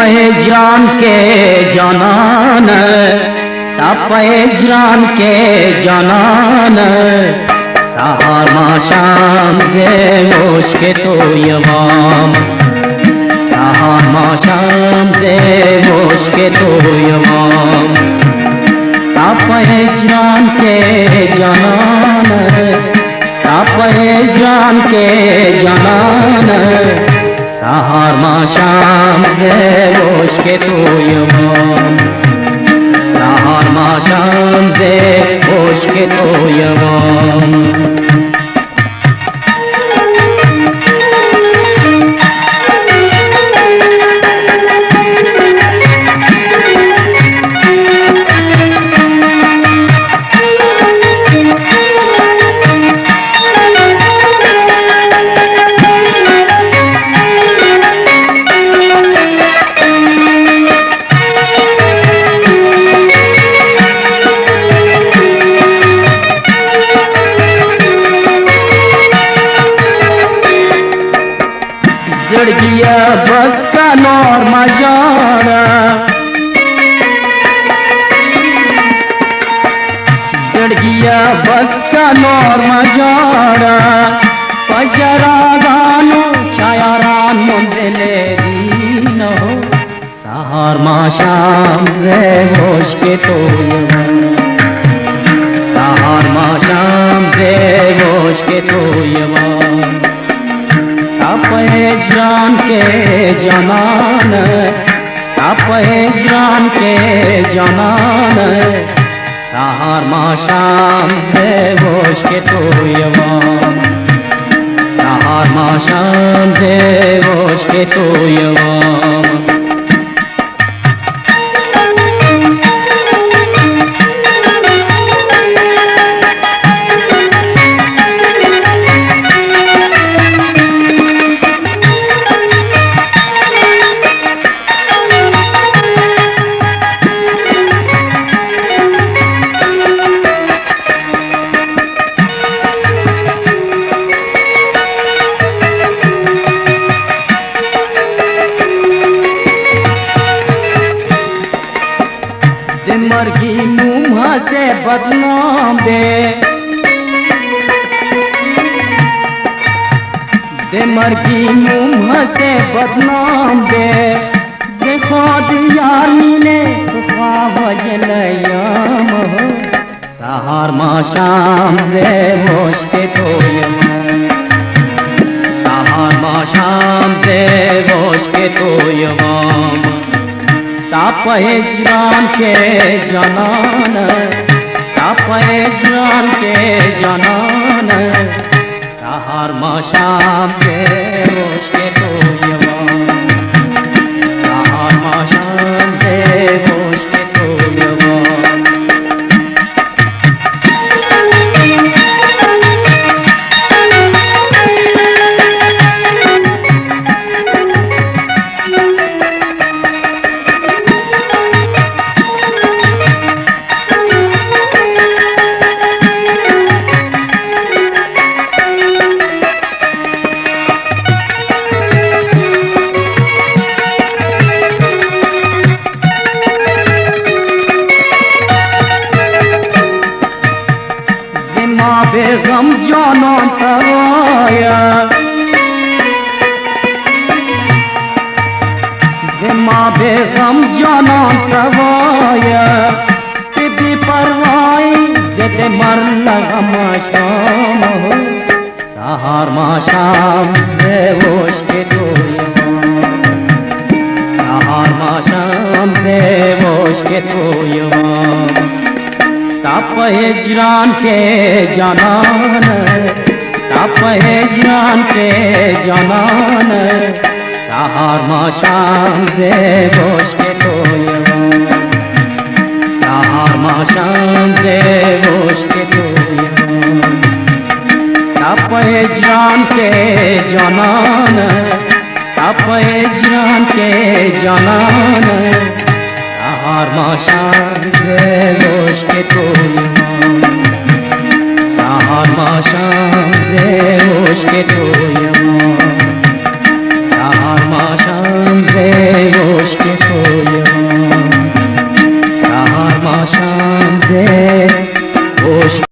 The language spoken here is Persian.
هجران که جانان ستاپ هجران که جانان سهار ما شام ز مشک تو یوام سهار ما شام ز مشک تو یوام ستاپ هجران که جانان ستاپ هجران که جانان سهار ما شام ز مشک تو یوام سهار ما شام ز مشک تو یوام زړګیا بس کا نور مجاړه زړګیا بس کا نور مجاړه پجراګانو چایاران مونډلې دینو سهار ما شام ز مشک تو یوام سهار ما شام ز مشک تو یوام ستاپ هجران کے جانان ستاپ هجران کے جانان سهار ما شام ز مشک تو یوام سهار ما شام ز مشک تو یوام मरगी मुँह से बदनाम दे मरगी मुँह से बदनाम दे खुद यारी ने वजलयाम सहार मा शाम से मुश्क तो सहार मा शाम से मुश्क तो यवाम ستاپ هجران के جانان ستاپ هجران के جانان سهار ما شام ز مشک تو یوام سهار ما شام ز مشک تو یوام غم جانان ترایا زما به غم جانان ترایا بی پروائی زد مر لغم شام سهار ما شام ز مشک تو یوام سهار ما شام ز مشک تو یوام ستاپ هجران के جانان ستاپ هجران के جانان سهار ما شام ز مشک تو یوام سهار ما شام ز مشک تو یوام ستاپ هجران के جانان ستاپ هجران के جانان سهار ما شام ز مشک تو یوام